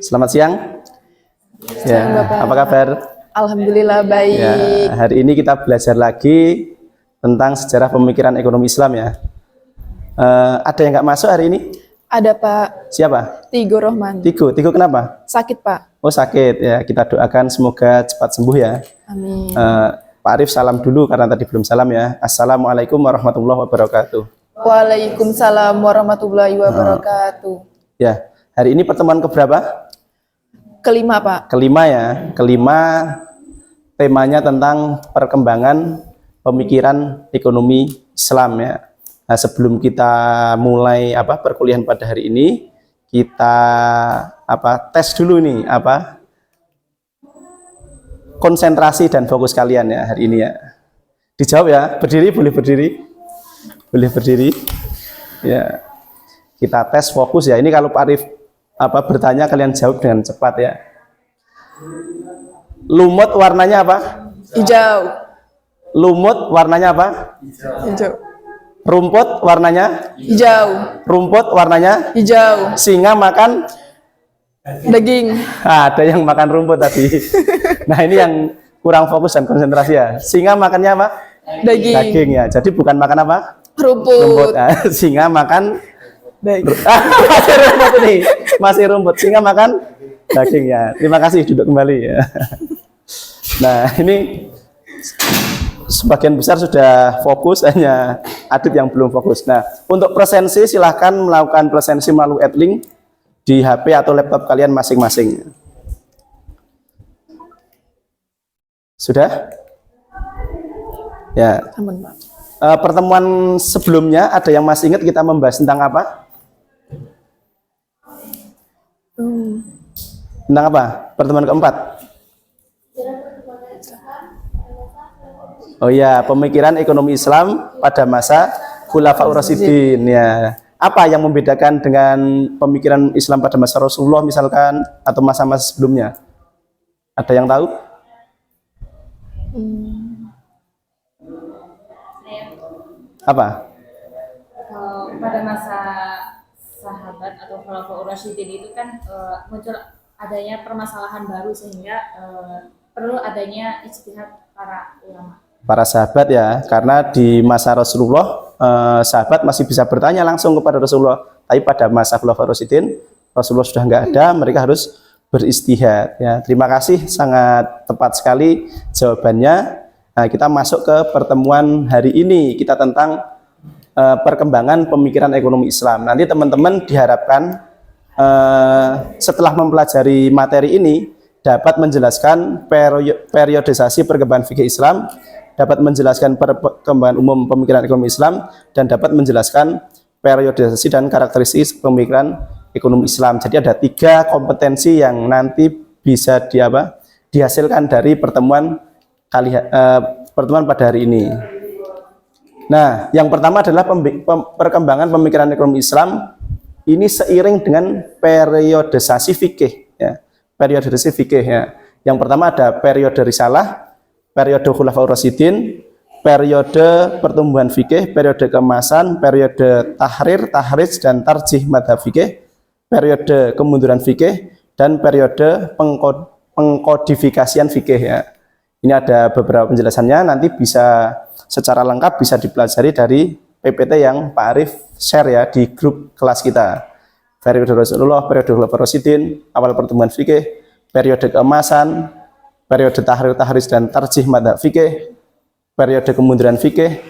Selamat siang. Siang, Ya, Bapak. apa kabar? Alhamdulillah baik. Ya, hari ini kita belajar lagi tentang sejarah pemikiran ekonomi Islam ya. Ada yang nggak masuk hari ini? Ada Pak Siapa? Tigo Rohman. Tigo kenapa? Sakit Pak. Oh sakit ya. Kita doakan semoga cepat sembuh ya. Amin. Pak Arif salam dulu karena tadi belum salam ya. Assalamualaikum warahmatullahi wabarakatuh. Waalaikumsalam warahmatullahi wabarakatuh. Ya, hari ini pertemuan keberapa? Kelima Pak. Kelima ya. Kelima temanya tentang perkembangan pemikiran ekonomi Islam ya. Nah, sebelum kita mulai perkuliahan pada hari ini, kita tes dulu nih konsentrasi dan fokus kalian ya hari ini ya. Dijawab ya, berdiri boleh berdiri. Boleh berdiri. Ya. Kita tes fokus ya. Ini kalau Pak Arif bertanya kalian jawab dengan cepat ya. Lumut warnanya apa? Hijau. Lumut warnanya apa? Hijau. Rumput warnanya? Hijau. Rumput warnanya? Hijau. Singa makan? Daging. Ada yang makan rumput tadi. Nah ini yang kurang fokus dan konsentrasi ya. Singa makannya apa? Daging. Daging ya. Jadi bukan makan apa? Rumput. Nah, singa makan Daging. masih rumput ini. Masih rumput. Singa makan daging ya. Terima kasih, duduk kembali ya. Nah ini sebagian besar sudah fokus, hanya Adit yang belum fokus. Nah, untuk presensi silahkan melakukan presensi melalui Adlink di HP atau laptop kalian masing-masing. Sudah? Ya. Aman Pak. Pertemuan sebelumnya ada yang masih ingat kita membahas tentang apa? Tentang apa? Pertemuan keempat. Oh ya, pemikiran ekonomi Islam pada masa Khulafaur Rasyidin ya. Apa yang membedakan dengan pemikiran Islam pada masa Rasulullah misalkan atau masa-masa sebelumnya? Ada yang tahu? Apa? Pada masa sahabat atau Khulafaur Rasyidin itu kan muncul adanya permasalahan baru sehingga perlu adanya ijtihad para ulama. Para sahabat ya, karena di masa Rasulullah sahabat masih bisa bertanya langsung kepada Rasulullah, tapi pada masa Khulafaur Rasyidin Rasulullah sudah nggak ada, mereka harus beristihad ya. Terima kasih, sangat tepat sekali jawabannya. Nah, kita masuk ke pertemuan hari ini, kita tentang perkembangan pemikiran ekonomi Islam. Nanti teman-teman diharapkan setelah mempelajari materi ini dapat menjelaskan periodisasi perkembangan fikih Islam, dapat menjelaskan perkembangan umum pemikiran ekonomi Islam, dan dapat menjelaskan periodisasi dan karakteristik pemikiran ekonomi Islam. Jadi ada 3 kompetensi yang nanti bisa dihasilkan dari pertemuan pada hari ini. Nah, yang pertama adalah perkembangan pemikiran ekonomi Islam ini seiring dengan periodisasi fikih ya. Periodisasi fikih ya. Yang pertama ada periode risalah, periode Khulafaur Rasyidin, periode pertumbuhan fikih, periode keemasan, periode tahrir, tahrij dan tarjih madhab fikih, periode kemunduran fikih, dan periode pengkodifikasian fikih ya. Ini ada beberapa penjelasannya, nanti bisa secara lengkap bisa dipelajari dari PPT yang Pak Arif share ya di grup kelas kita. Periode Rasulullah, periode Khulafaur Rasyidin, awal pertumbuhan fikih, periode keemasan, periode tahrir, tahrij dan tarjih madhab fikih, periode kemunduran fikih,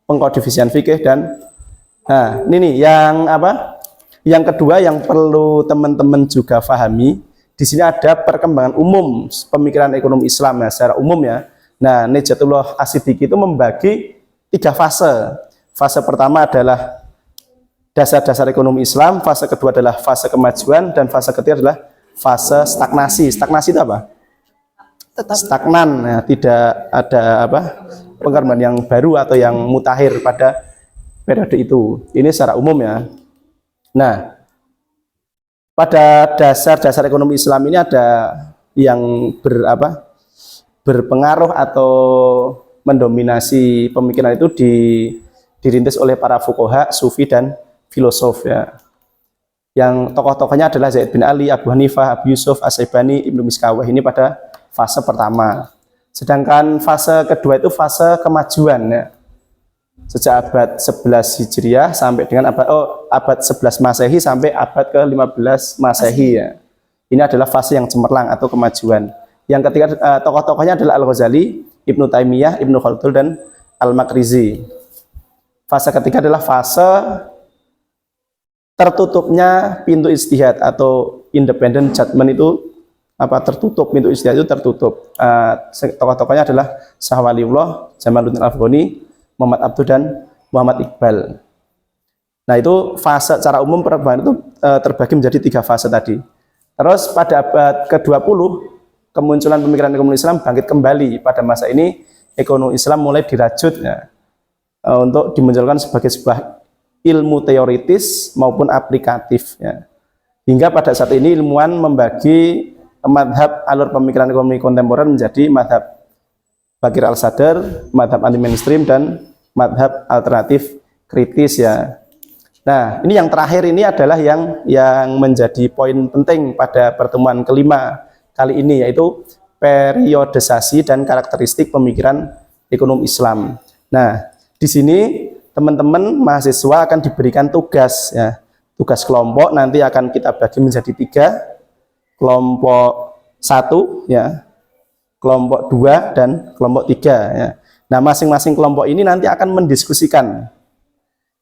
pengkodifikasian fikih, dan nah ini nih yang yang kedua yang perlu teman-teman juga pahami. Di sini ada perkembangan umum pemikiran ekonomi Islam ya, secara umum ya. Nah, Nejatullah As-Siddiqi itu membagi 3 fase. Fase pertama adalah dasar-dasar ekonomi Islam, fase kedua adalah fase kemajuan, dan fase ketiga adalah fase stagnasi. Stagnasi itu apa? Tetap. Stagnan, ya, tidak ada perkembangan yang baru atau yang mutakhir pada periode itu. Ini secara umum ya. Nah, pada dasar-dasar ekonomi Islam ini ada yang berpengaruh atau mendominasi pemikiran itu dirintis oleh para fuqaha, sufi dan filosof ya. Yang tokoh-tokohnya adalah Zaid bin Ali, Abu Hanifah, Abu Yusuf, As-Syaibani, Ibnu Miskawah. Ini pada fase pertama. Sedangkan fase kedua itu fase kemajuan ya. Sejak abad 11 Hijriah sampai dengan abad 11 Masehi sampai abad ke-15 Masehi ya. Ini adalah fase yang cemerlang atau kemajuan. Yang ketiga tokoh-tokohnya adalah Al-Ghazali, Ibnu Taimiyah, Ibnu Khaldun dan Al-Makrizi. Fase ketiga adalah fase tertutupnya pintu ijtihad atau independent judgment itu tertutup, pintu ijtihad itu tertutup. Tokoh-tokohnya adalah Syah Waliullah, Jamaluddin Al-Afghani, Muhammad Abduh dan Muhammad Iqbal. Nah itu fase secara umum perubahan itu terbagi menjadi 3 fase tadi. Terus pada abad ke-20 kemunculan pemikiran ekonomi Islam bangkit kembali. Pada masa ini ekonomi Islam mulai dirajut ya, untuk dimunculkan sebagai sebuah ilmu teoritis maupun aplikatif ya. Hingga pada saat ini ilmuwan membagi madhab alur pemikiran ekonomi kontemporer menjadi madhab Bakir al-Sadr, madhab anti mainstream dan madhab alternatif kritis ya. Nah, ini yang terakhir ini adalah yang menjadi poin penting pada pertemuan kelima kali ini, yaitu periodisasi dan karakteristik pemikiran ekonomi Islam. Nah, di sini teman-teman mahasiswa akan diberikan tugas ya. Tugas kelompok nanti akan kita bagi menjadi 3. Kelompok 1 ya, kelompok 2 dan kelompok 3 ya. Nah, masing-masing kelompok ini nanti akan mendiskusikan.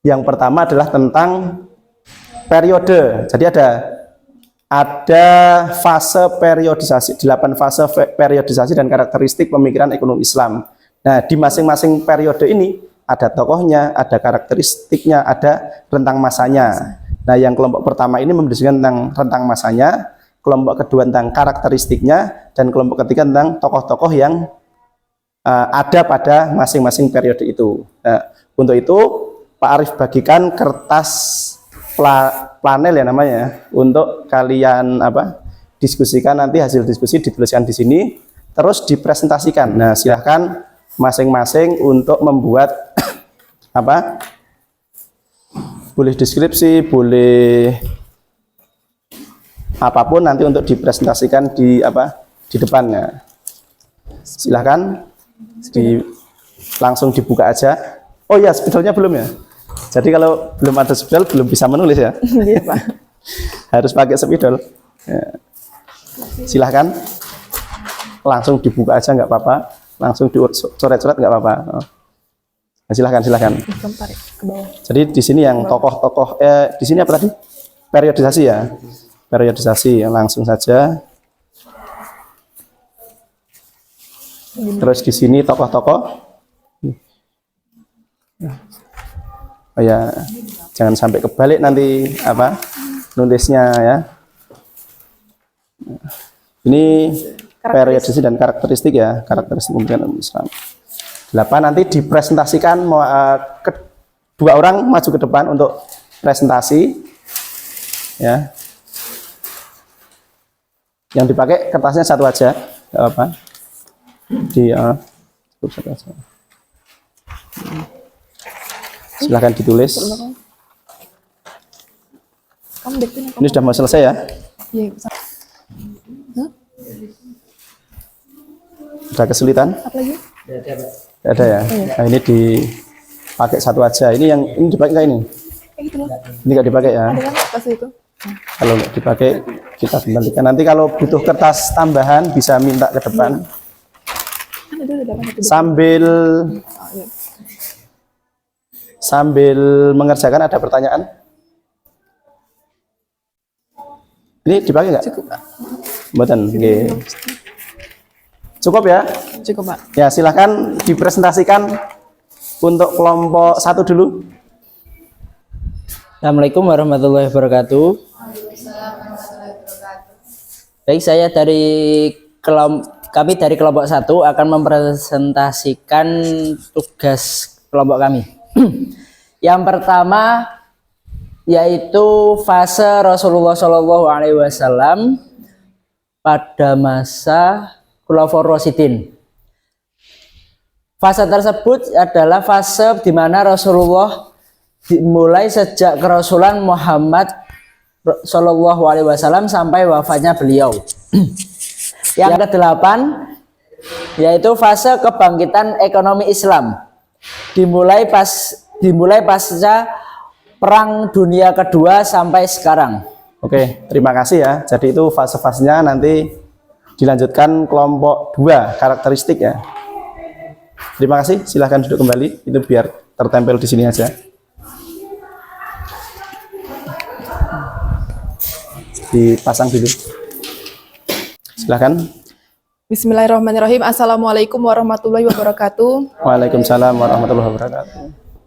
Yang pertama adalah tentang periode. Jadi ada fase periodisasi, 8 fase periodisasi dan karakteristik pemikiran ekonomi Islam. Nah, di masing-masing periode ini ada tokohnya, ada karakteristiknya, ada rentang masanya. Nah, yang kelompok pertama ini mendiskusikan tentang rentang masanya, kelompok kedua tentang karakteristiknya, dan kelompok ketiga tentang tokoh-tokoh yang ada pada masing-masing periode itu. Nah, untuk itu Pak Arif bagikan kertas panel ya namanya, untuk kalian diskusikan, nanti hasil diskusi dituliskan di sini terus dipresentasikan. Nah, silahkan masing-masing untuk membuat boleh deskripsi, boleh apapun nanti untuk dipresentasikan di depannya. Silahkan langsung dibuka aja. Oh ya, spidolnya belum ya. Jadi kalau belum ada spidol belum bisa menulis ya. Iya, Pak. Harus pakai spidol. Ya. Silahkan langsung dibuka aja nggak apa-apa. Langsung dicoret-coret nggak apa-apa. Nah, silahkan. Ke bawah. Jadi di sini yang tokoh-tokoh di sini apa tadi? Periodisasi ya. Periodisasi langsung saja. Terus di sini tokoh-tokoh. Oh ya, jangan sampai kebalik nanti nulisnya ya. Ini periodisasi dan karakteristik ya, karakteristik pemikiran Islam. 8 nanti dipresentasikan, kedua orang maju ke depan untuk presentasi ya. Yang dipakai kertasnya satu aja, nggak apa-apa. Cukup satu aja. Silahkan ditulis. Ini sudah mau selesai ya? Iya. Ada kesulitan? Apa lagi? Tidak ada ya? Nah, ini dipakai satu aja. Ini dipakai nggak ini? Gitu loh. Ini nggak dipakai ya? Ada kan pas itu? Kalau nggak dipakai, kita kembalikan. Nanti kalau butuh kertas tambahan bisa minta ke depan. Kan itu udah dapat itu. Sambil mengerjakan ada pertanyaan? Ini dipakai nggak? Cukup, Pak. Mboten, nggih. Cukup ya? Cukup, Pak. Ya, silahkan dipresentasikan untuk kelompok 1 dulu. Assalamualaikum warahmatullahi wabarakatuh. Baik, kami dari kelompok 1 akan mempresentasikan tugas kelompok kami. Yang pertama yaitu fase Rasulullah SAW pada masa Khulafaur Rasyidin. Fase tersebut adalah fase di mana Rasulullah dimulai sejak kerasulan Muhammad Shallallahu Alaihi Wasallam sampai wafatnya beliau. Yang kedelapan yaitu fase kebangkitan ekonomi Islam, dimulai pasca Perang Dunia Kedua sampai sekarang. Oke, terima kasih ya. Jadi itu fase-fasenya nanti dilanjutkan kelompok 2 karakteristik ya. Terima kasih, silahkan duduk kembali. Itu biar tertempel di sini aja. Dipasang dulu. Silahkan. Bismillahirrahmanirrahim. Assalamualaikum warahmatullahi wabarakatuh. Waalaikumsalam warahmatullahi wabarakatuh.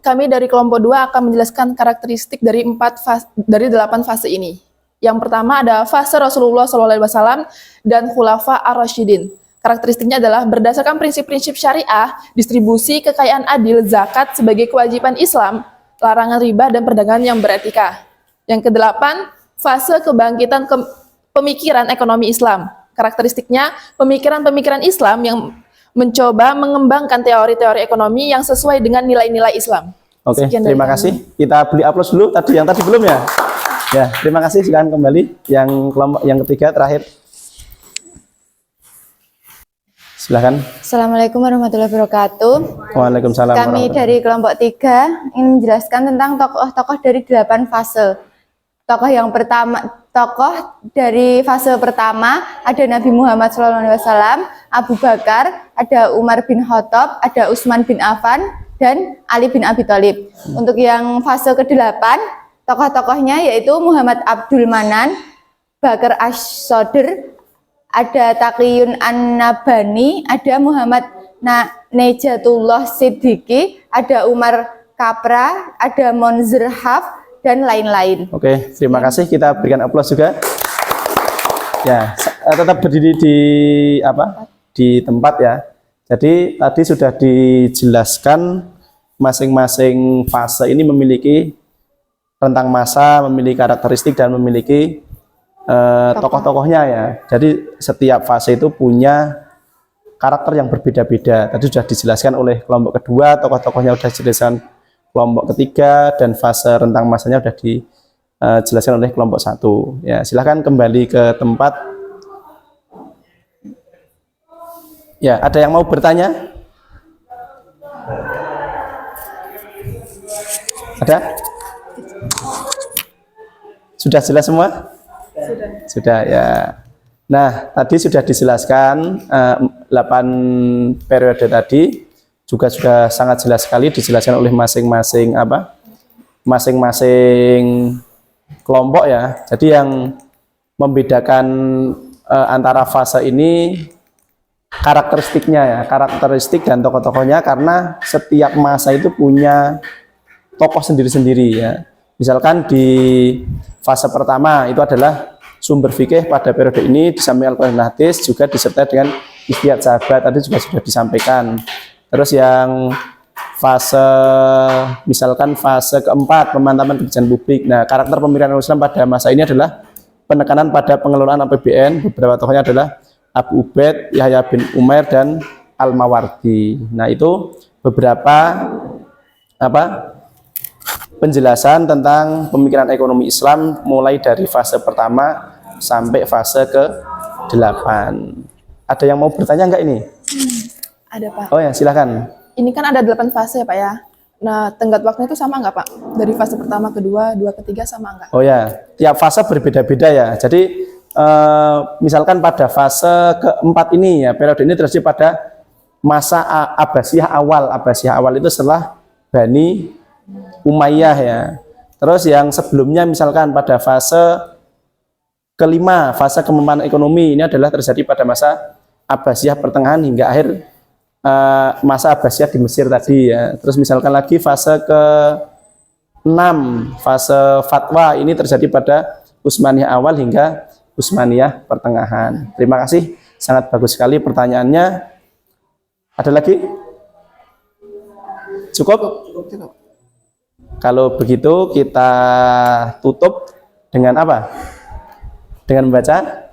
Kami dari kelompok 2 akan menjelaskan karakteristik dari 8 fase ini. Yang pertama ada fase Rasulullah SAW dan Khulafa ar-Rasyidin. Karakteristiknya adalah berdasarkan prinsip-prinsip syariah, distribusi kekayaan adil, zakat sebagai kewajiban Islam, larangan riba dan perdagangan yang beretika. Yang kedelapan, fase kebangkitan pemikiran ekonomi Islam. Karakteristiknya pemikiran-pemikiran Islam yang mencoba mengembangkan teori-teori ekonomi yang sesuai dengan nilai-nilai Islam. Oke, Sekian dari terima kami. kasih. Kita beli upload dulu yang tadi belum ya? Ya, terima kasih. Silakan kembali yang kelompok yang ketiga terakhir. Silakan. Assalamualaikum warahmatullahi wabarakatuh. Waalaikumsalam. Kami warahmatullahi dari kelompok 3 ingin menjelaskan tentang tokoh-tokoh dari 8 fase. Tokoh dari fase pertama ada Nabi Muhammad SAW, Abu Bakar, ada Umar bin Khattab, ada Utsman bin Affan, dan Ali bin Abi Thalib. Untuk yang fase ke-8, tokoh-tokohnya yaitu Muhammad Abdul Manan, Bakar Ash-Sodr, ada Taqiyun An-Nabani, ada Muhammad Nejatullah Siddiqi, ada Umar Kapra, ada Monzir Haf, dan lain-lain. Oke, terima kasih. Kita berikan aplaus juga. Ya, tetap berdiri di tempat ya. Jadi tadi sudah dijelaskan masing-masing fase ini memiliki rentang masa, memiliki karakteristik dan memiliki tokoh-tokohnya ya. Jadi setiap fase itu punya karakter yang berbeda-beda. Tadi sudah dijelaskan oleh kelompok kedua, tokoh-tokohnya sudah dijelaskan kelompok ketiga, dan fase rentang masanya sudah dijelaskan oleh kelompok 1. Ya, silahkan kembali ke tempat. Ya, ada yang mau bertanya? Ada? Sudah jelas semua? Sudah ya. Nah, tadi sudah dijelaskan 8 periode tadi. Juga sudah sangat jelas sekali dijelaskan oleh masing-masing kelompok ya. Jadi yang membedakan antara fase ini karakteristiknya ya, karakteristik dan tokoh-tokohnya, karena setiap masa itu punya tokoh sendiri-sendiri ya. Misalkan di fase pertama itu adalah sumber fikih pada periode ini di samping Al-Quran dan Hadis juga disertai dengan ijtihad sahabat, tadi juga sudah disampaikan. Terus yang misalkan fase keempat pemantapan kebijakan publik. Nah, karakter pemerintahan Islam pada masa ini adalah penekanan pada pengelolaan APBN. Beberapa tokohnya adalah Abu Ubaid, Yahya bin Umair, dan Al-Mawardi. Nah, itu beberapa penjelasan tentang pemikiran ekonomi Islam mulai dari fase pertama sampai fase ke-8. Ada yang mau bertanya enggak ini? Ada Pak. Oh ya, silakan. Ini kan ada 8 fase ya Pak ya. Nah, tenggat waktunya itu sama nggak Pak? Dari fase pertama, kedua, 2, ketiga sama nggak? Oh ya, tiap fase berbeda-beda ya. Jadi misalkan pada fase keempat ini ya, periode ini terjadi pada masa Abbasiyah awal. Abbasiyah awal itu setelah Bani Umayyah ya. Terus yang sebelumnya misalkan pada fase kelima, fase kemapanan ekonomi, ini adalah terjadi pada masa Abbasiyah pertengahan hingga akhir masa Abbasiyah di Mesir tadi ya. Terus misalkan lagi fase ke-6, fase fatwa, ini terjadi pada Utsmaniyah awal hingga Utsmaniyah pertengahan. Terima kasih, sangat bagus sekali pertanyaannya. Ada lagi? Cukup? Kalau begitu kita tutup dengan apa? Dengan membaca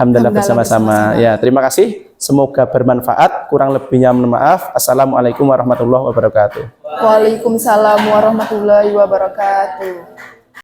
Alhamdulillah bersama-sama. Ya, terima kasih. Semoga bermanfaat. Kurang lebihnya mohon maaf. Assalamualaikum warahmatullahi wabarakatuh. Waalaikumsalam warahmatullahi wabarakatuh.